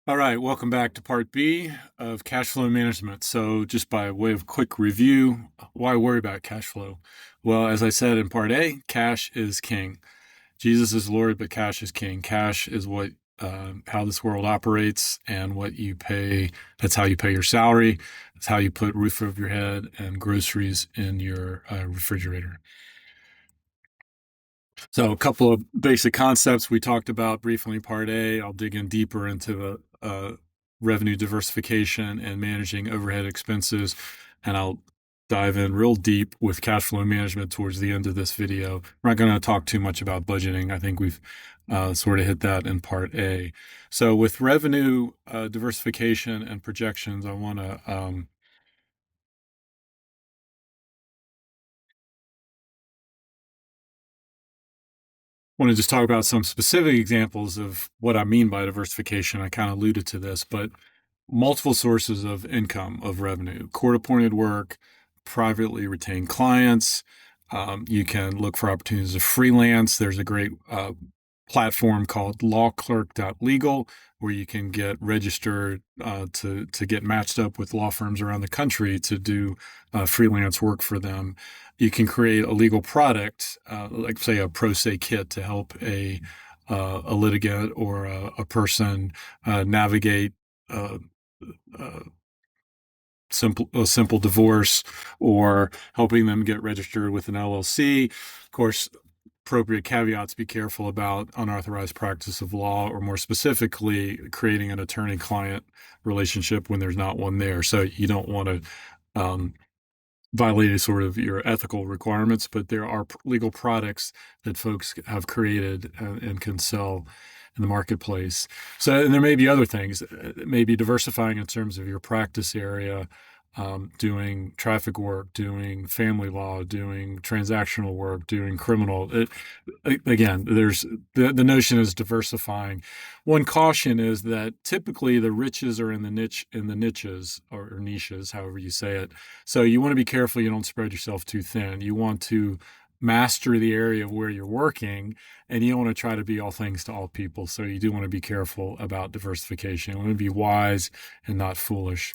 All right, welcome back to part B of cash flow management. So, just by way of quick review, why worry about cash flow? Well, as I said in part A, cash is king. Jesus is Lord, but cash is king. Cash is what how this world operates and what you pay. That's how you pay your salary. That's how you put roof over your head and groceries in your refrigerator. So, a couple of basic concepts we talked about briefly in part A. I'll dig in deeper into the revenue diversification and managing overhead expenses, and I'll dive in real deep with cash flow management towards the end of this video. We're not going to talk too much about budgeting. I think we've sort of hit that in part A. So, with revenue diversification and projections, I want to just talk about some specific examples of what I mean by diversification. I kind of alluded to this, but multiple sources of income, of revenue, court appointed work, privately retained clients. You can look for opportunities to freelance. There's a great platform called lawclerk.legal where you can get registered to get matched up with law firms around the country to do freelance work for them. You can create a legal product, like say a pro se kit to help a litigant or a person navigate uh, uh, a simple divorce or helping them get registered with an LLC. Of course, appropriate caveats: be careful about unauthorized practice of law, or more specifically, creating an attorney-client relationship when there's not one there. So you don't want to violate sort of your ethical requirements, but there are legal products that folks have created and can sell in the marketplace. So, and there may be other things, maybe diversifying in terms of your practice area, doing traffic work, doing family law, doing transactional work, doing criminal. Again, there's the notion is diversifying. One caution is that typically the riches are in the niches or niches, however you say it. So you want to be careful you don't spread yourself too thin. You want to master the area of where you're working, and you don't want to try to be all things to all people. So you do want to be careful about diversification. You want to be wise and not foolish.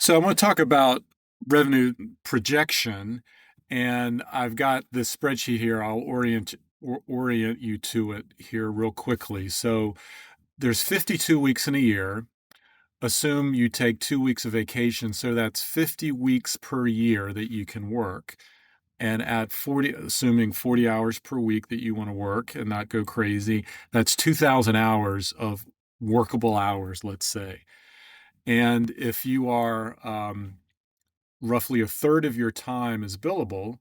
So I want to talk about revenue projection, and I've got this spreadsheet here. I'll orient you to it here real quickly. So there's 52 weeks in a year. Assume you take 2 weeks of vacation, so that's 50 weeks per year that you can work. And at 40, assuming 40 hours per week that you want to work and not go crazy, that's 2,000 hours of workable hours, let's say. And if you are roughly a third of your time is billable,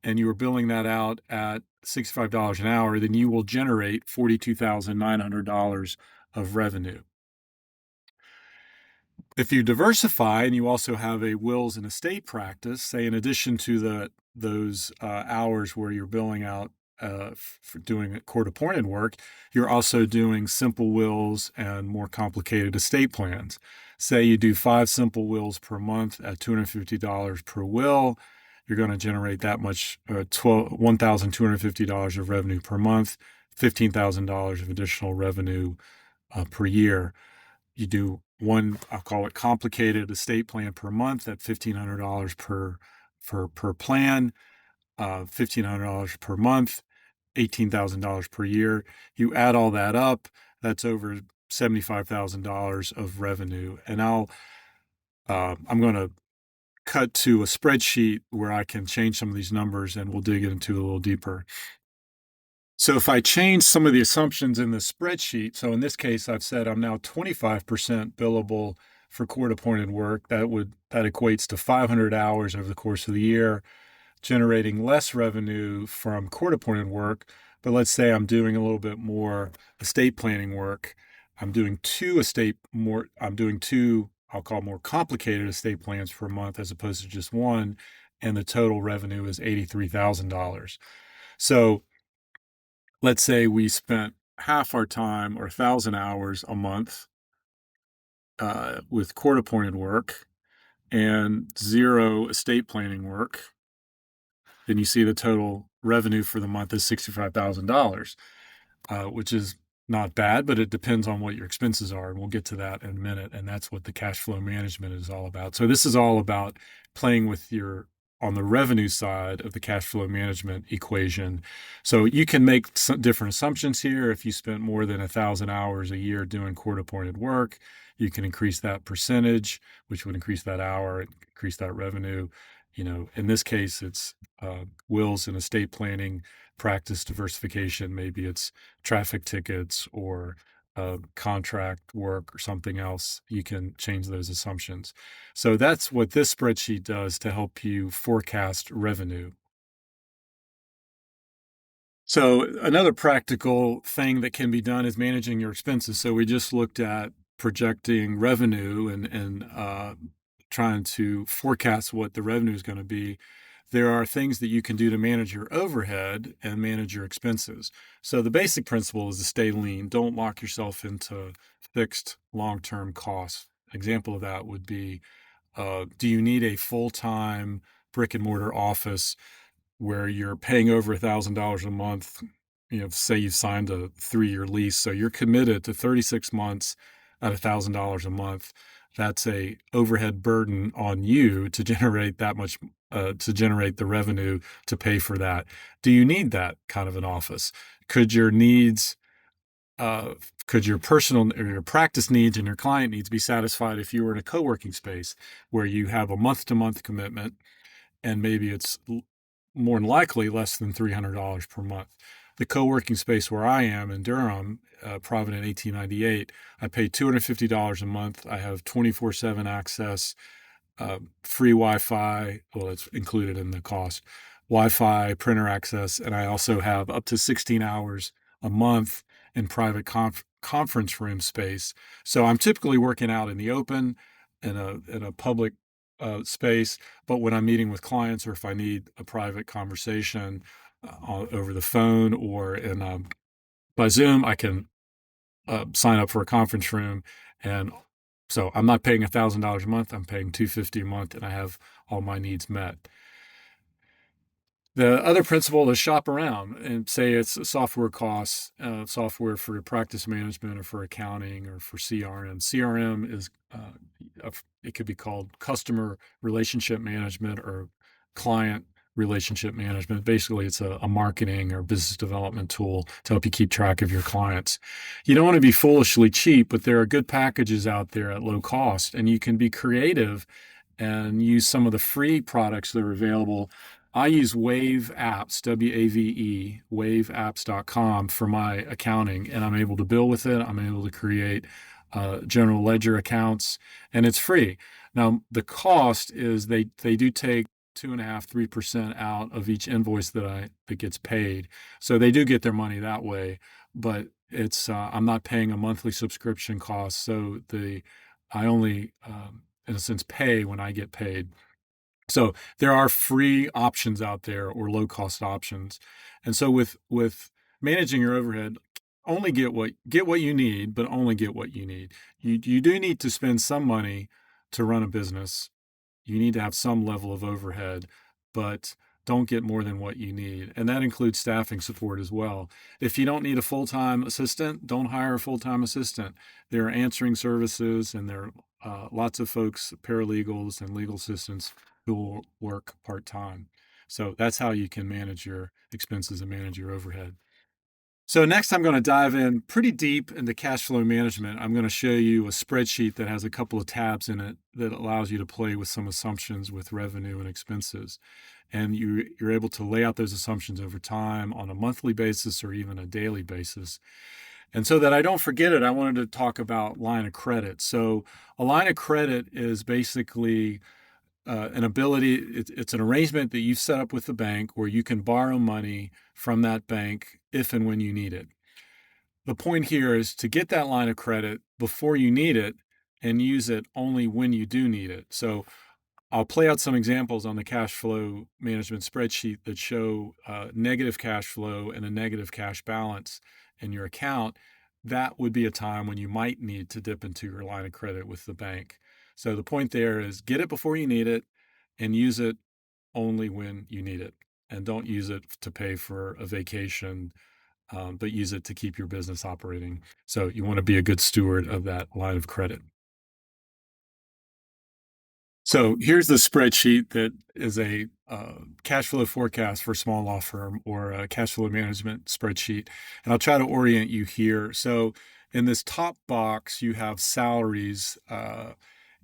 and you are billing that out at $65 an hour, then you will generate $42,900 of revenue. If you diversify and you also have a wills and estate practice, say in addition to those hours where you're billing out for doing court-appointed work, you're also doing simple wills and more complicated estate plans. Say you do 5 simple wills per month at $250 per will, you're going to generate that much, $1,250 of revenue per month, $15,000 of additional revenue per year. You do one, I'll call it complicated estate plan per month at $1,500 per plan, $1,500 per month, $18,000 per year. You add all that up, that's over $75,000 of revenue. And I'm going to cut to a spreadsheet where I can change some of these numbers, and we'll dig into it a little deeper. So if I change some of the assumptions in the spreadsheet, so in this case, I've said I'm now 25% billable for court-appointed work. That equates to 500 hours over the course of the year, generating less revenue from court-appointed work. But let's say I'm doing a little bit more estate planning work. I'm doing two, I'll call more complicated estate plans per month as opposed to just one, and the total revenue is $83,000. So let's say we spent half our time or 1,000 hours a month with court appointed work and 0 estate planning work, then you see the total revenue for the month is $65,000, which is not bad, but it depends on what your expenses are. And we'll get to that in a minute. And that's what the cash flow management is all about. So this is all about playing with your on the revenue side of the cash flow management equation. So you can make some different assumptions here. If you spent more than 1,000 hours a year doing court-appointed work, you can increase that percentage, which would increase that hour, increase that revenue. In this case, it's wills and estate planning, practice diversification. Maybe it's traffic tickets or contract work or something else. You can change those assumptions. So that's what this spreadsheet does to help you forecast revenue. So another practical thing that can be done is managing your expenses. So we just looked at projecting revenue and trying to forecast what the revenue is going to be. There are things that you can do to manage your overhead and manage your expenses. So the basic principle is to stay lean. Don't lock yourself into fixed long-term costs. An example of that would be, do you need a full-time brick and mortar office where you're paying over $1,000 a month? Say you've signed a 3-year lease, so you're committed to 36 months at $1,000 a month. That's a overhead burden on you to generate that much, to generate the revenue to pay for that. Do you need that kind of an office? Could your needs, could your personal or your practice needs and your client needs be satisfied if you were in a co-working space where you have a month-to-month commitment and maybe it's more than likely less than $300 per month? The co-working space where I am in Durham, Provident 1898, I pay $250 a month. I have 24/7 access, free Wi-Fi. Well, it's included in the cost. Wi-Fi, printer access, and I also have up to 16 hours a month in private conference room space. So I'm typically working out in the open, in a public space. But when I'm meeting with clients, or if I need a private conversation over the phone or by Zoom, I can sign up for a conference room. And so I'm not paying $1,000 a month. I'm paying $250 a month, and I have all my needs met. The other principle is shop around and say it's software costs, software for practice management or for accounting or for CRM. CRM is, it could be called customer relationship management or client relationship management. Basically, it's a marketing or business development tool to help you keep track of your clients. You don't want to be foolishly cheap, but there are good packages out there at low cost, and you can be creative and use some of the free products that are available. I use Wave Apps, WAVE, waveapps.com for my accounting, and I'm able to bill with it. I'm able to create general ledger accounts, and it's free. Now, the cost is they do take 2.5%, 3% out of each invoice that gets paid. So they do get their money that way, but it's I'm not paying a monthly subscription cost. So I only, in a sense, pay when I get paid. So there are free options out there or low cost options. And so with managing your overhead, only get what you need, but only get what you need. You do need to spend some money to run a business. You need to have some level of overhead, but don't get more than what you need. And that includes staffing support as well. If you don't need a full-time assistant, don't hire a full-time assistant. There are answering services, and there are lots of folks, paralegals and legal assistants, who will work part-time. So that's how you can manage your expenses and manage your overhead. So next, I'm going to dive in pretty deep into cash flow management. I'm going to show you a spreadsheet that has a couple of tabs in it that allows you to play with some assumptions with revenue and expenses. And you're able to lay out those assumptions over time on a monthly basis or even a daily basis. And so that I don't forget it, I wanted to talk about line of credit. So a line of credit is basically an ability, it's an arrangement that you've set up with the bank where you can borrow money from that bank if and when you need it. The point here is to get that line of credit before you need it and use it only when you do need it. So I'll play out some examples on the cash flow management spreadsheet that show negative cash flow and a negative cash balance in your account. That would be a time when you might need to dip into your line of credit with the bank. So the point there is get it before you need it and use it only when you need it. And don't use it to pay for a vacation but use it to keep your business operating. So you want to be a good steward of that line of credit. So here's the spreadsheet that is a cash flow forecast for a small law firm, or a cash flow management spreadsheet. And I'll try to orient you here. So in this top box, you have salaries.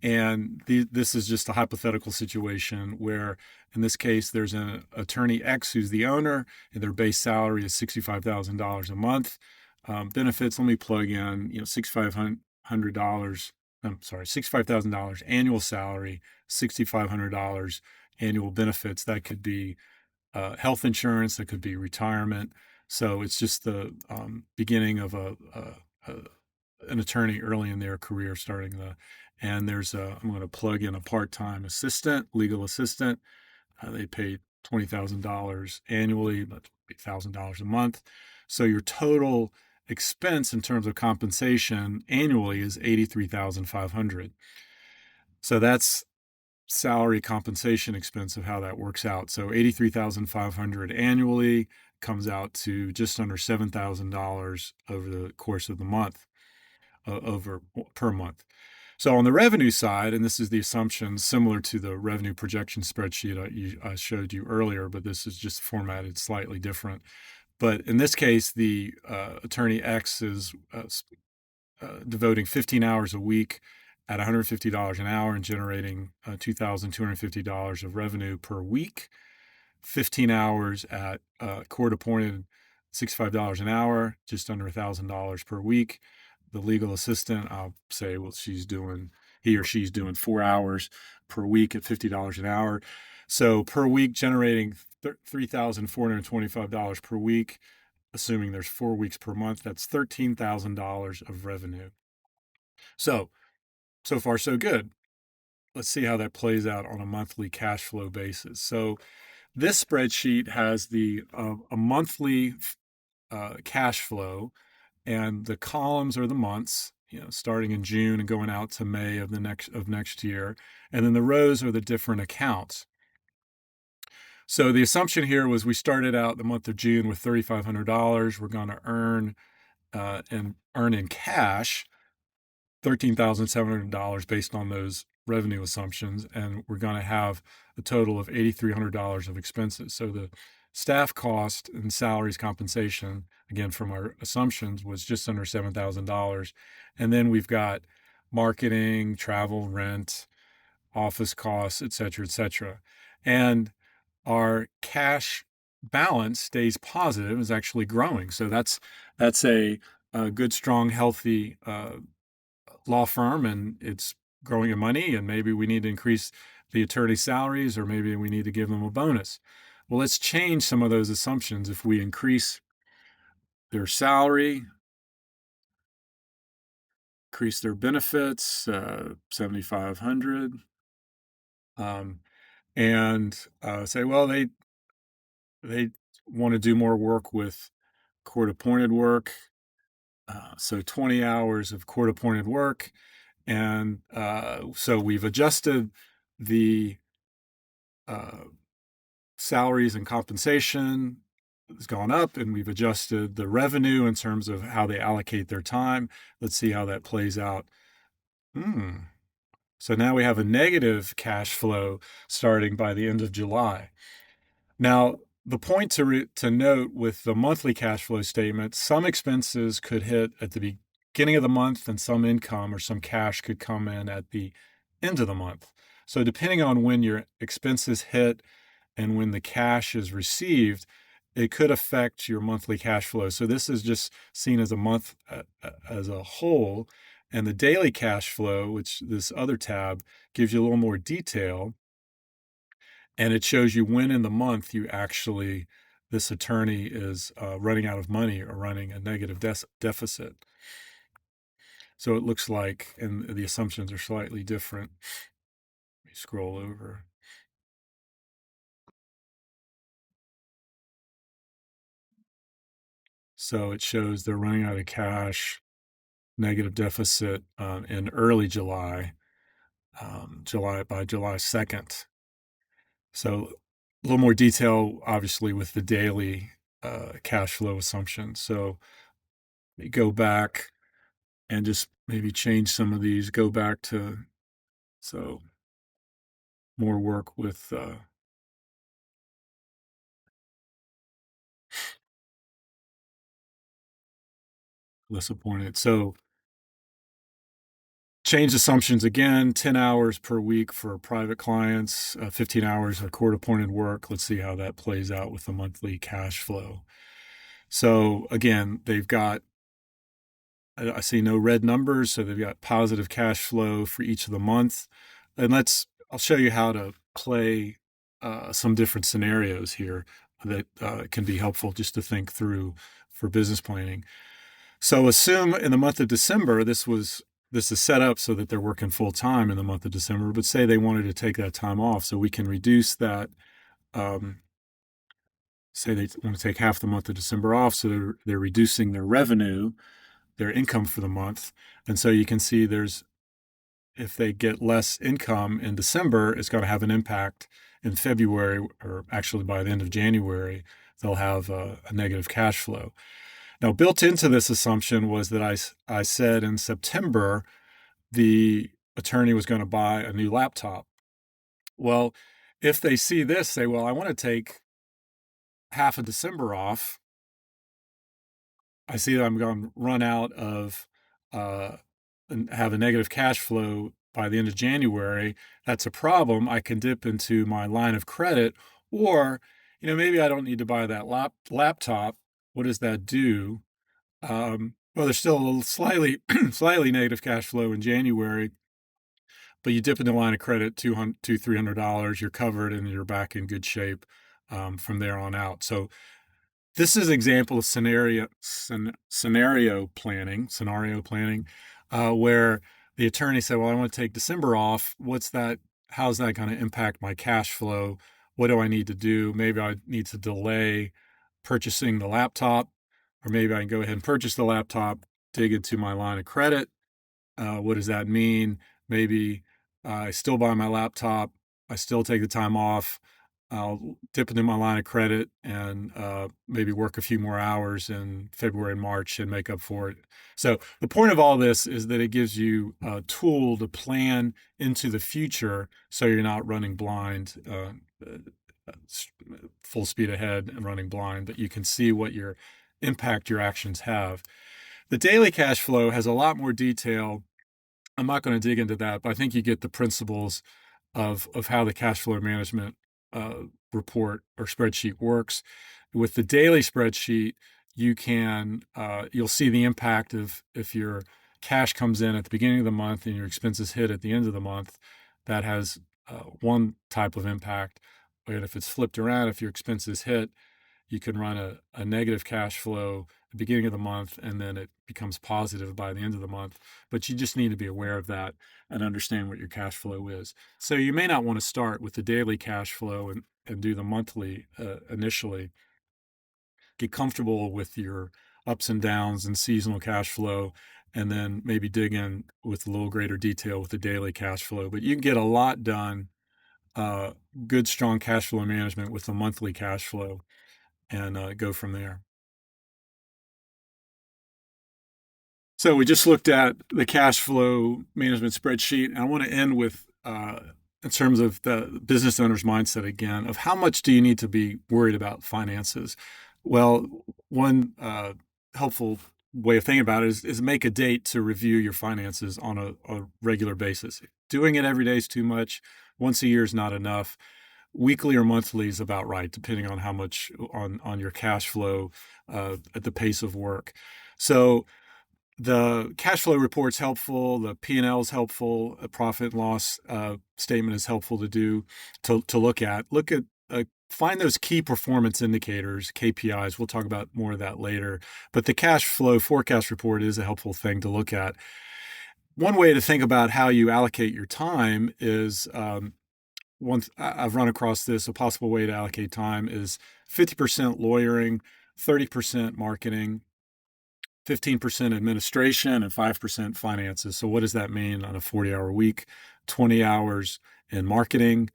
And this is just a hypothetical situation where, in this case, there's an attorney X who's the owner, and their base salary is $65,000 a month. Benefits, let me plug in, $6,500. I'm sorry, $65,000 annual salary, $6,500 annual benefits. That could be health insurance, that could be retirement. So it's just the beginning of a an attorney early in their career, and I'm going to plug in a part-time assistant, legal assistant. They pay $20,000 annually, but $1,000 a month. So your total expense in terms of compensation annually is $83,500. So that's salary compensation expense of how that works out. So $83,500 annually comes out to just under $7,000 over the course of the month, over per month. So on the revenue side, and this is the assumption similar to the revenue projection spreadsheet I showed you earlier, but this is just formatted slightly different. But in this case, the attorney X is devoting 15 hours a week at $150 an hour and generating $2,250 of revenue per week. 15 hours at court-appointed $65 an hour, just under $1,000 per week. The legal assistant, I'll say, well, he or she's doing 4 hours per week at $50 an hour. So per week, generating $3,425 per week, assuming there's 4 weeks per month, that's $13,000 of revenue. So far, so good. Let's see how that plays out on a monthly cash flow basis. So this spreadsheet has a monthly cash flow, and the columns are the months, starting in June and going out to May of next year, and then the rows are the different accounts. So the assumption here was we started out the month of June with $3,500. We're going to earn in cash $13,700 based on those revenue assumptions, and we're going to have a total of $8,300 of expenses. So the staff cost and salaries compensation, again from our assumptions, was just under $7,000. And then we've got marketing, travel, rent, office costs, et cetera. And our cash balance stays positive, is actually growing. So that's a good, strong, healthy law firm, and it's growing in money, and maybe we need to increase the attorney's salaries, or maybe we need to give them a bonus. Well, let's change some of those assumptions. If we increase their salary, increase their benefits, 7,500, and say, well, they want to do more work with court-appointed work, so 20 hours of court-appointed work. And so we've adjusted the salaries and compensation has gone up, and we've adjusted the revenue in terms of how they allocate their time. Let's see how that plays out. So now we have a negative cash flow starting by the end of July. Now, the point to note with the monthly cash flow statement, some expenses could hit at the beginning of the month, and some income or some cash could come in at the end of the month. So depending on when your expenses hit and when the cash is received, it could affect your monthly cash flow. So this is just seen as a month as a whole. And the daily cash flow, which this other tab gives you a little more detail, and it shows you when in the month this attorney is running out of money or running a negative deficit. So it looks like, and the assumptions are slightly different. Let me scroll over. So it shows they're running out of cash, negative deficit in early July, by July 2nd. So a little more detail, obviously, with the daily cash flow assumptions. So you go back and just maybe change some of these, go back to, so more work with less appointed. So change assumptions again, 10 hours per week for private clients, 15 hours of court appointed work. Let's see how that plays out with the monthly cash flow. So again, they've got, I see no red numbers, so they've got positive cash flow for each of the month. And I'll show you how to play some different scenarios here that can be helpful just to think through for business planning. So assume in the month of December, this is set up so that they're working full time in the month of December, but say they wanted to take that time off, so we can reduce that. Um, Say they want to take half the month of December off, so they're reducing their revenue, their income for the month, and so you can see if they get less income in December, it's going to have an impact in February, or actually by the end of January, they'll have a negative cash flow. Now, built into this assumption was that I said in September the attorney was going to buy a new laptop. Well, if they see this, say, well, I want to take half of December off. I see that I'm going to run out of and have a negative cash flow by the end of January. That's a problem. I can dip into my line of credit, or maybe I don't need to buy that laptop. What does that do? Well, there's still a little slightly negative cash flow in January, but you dip into line of credit, $200-$300, you're covered and you're back in good shape from there on out. So this is an example of scenario planning, where the attorney said, well, I want to take December off. How's that going to impact my cash flow? What do I need to do? Maybe I need to delay purchasing the laptop, or maybe I can go ahead and purchase the laptop, dig into my line of credit. What does that mean? Maybe I still buy my laptop. I still take the time off. I'll dip into my line of credit and maybe work a few more hours in February and March and make up for it. So the point of all this is that it gives you a tool to plan into the future, so you're not running blind, full speed ahead and running blind, but you can see what your impact your actions have. The daily cash flow has a lot more detail. I'm not going to dig into that, but I think you get the principles of how the cash flow management report or spreadsheet works. With the daily spreadsheet, you'll see the impact of if your cash comes in at the beginning of the month and your expenses hit at the end of the month. That has one type of impact. But if it's flipped around, if your expenses hit, you can run a negative cash flow at the beginning of the month, and then it becomes positive by the end of the month. But you just need to be aware of that and understand what your cash flow is. So you may not want to start with the daily cash flow and do the monthly initially. Get comfortable with your ups and downs and seasonal cash flow, and then maybe dig in with a little greater detail with the daily cash flow. But you can get a lot done, uh, good, strong cash flow management with the monthly cash flow, and go from there. So we just looked at the cash flow management spreadsheet, and I want to end with, in terms of the business owner's mindset again, of how much do you need to be worried about finances? Well, one helpful way of thinking about it is make a date to review your finances on a regular basis. Doing it every day is too much. Once a year is not enough. Weekly or monthly is about right, depending on how much on your cash flow at the pace of work. So the cash flow report's helpful. The P&L is helpful. A profit and loss statement is helpful to look at. Find those key performance indicators, KPIs. We'll talk about more of that later. But the cash flow forecast report is a helpful thing to look at. One way to think about how you allocate your time is, once I've run across this, a possible way to allocate time is 50% lawyering, 30% marketing, 15% administration, and 5% finances. So what does that mean on a 40-hour week? 20 hours in marketing.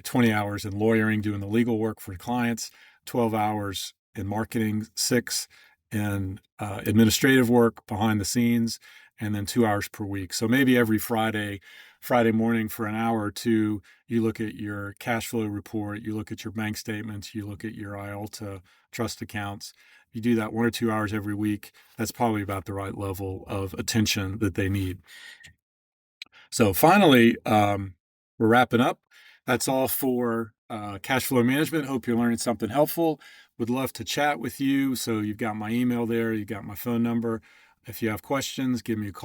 20 hours in lawyering, doing the legal work for clients, 12 hours in marketing, 6 in administrative work behind the scenes, and then 2 hours per week. So maybe every Friday morning for an hour or two, you look at your cash flow report, you look at your bank statements, you look at your IALTA trust accounts. You do that 1 or 2 hours every week. That's probably about the right level of attention that they need. So finally, we're wrapping up. That's all for cash flow management. Hope you're learning something helpful. Would love to chat with you. So you've got my email there. You've got my phone number. If you have questions, give me a call.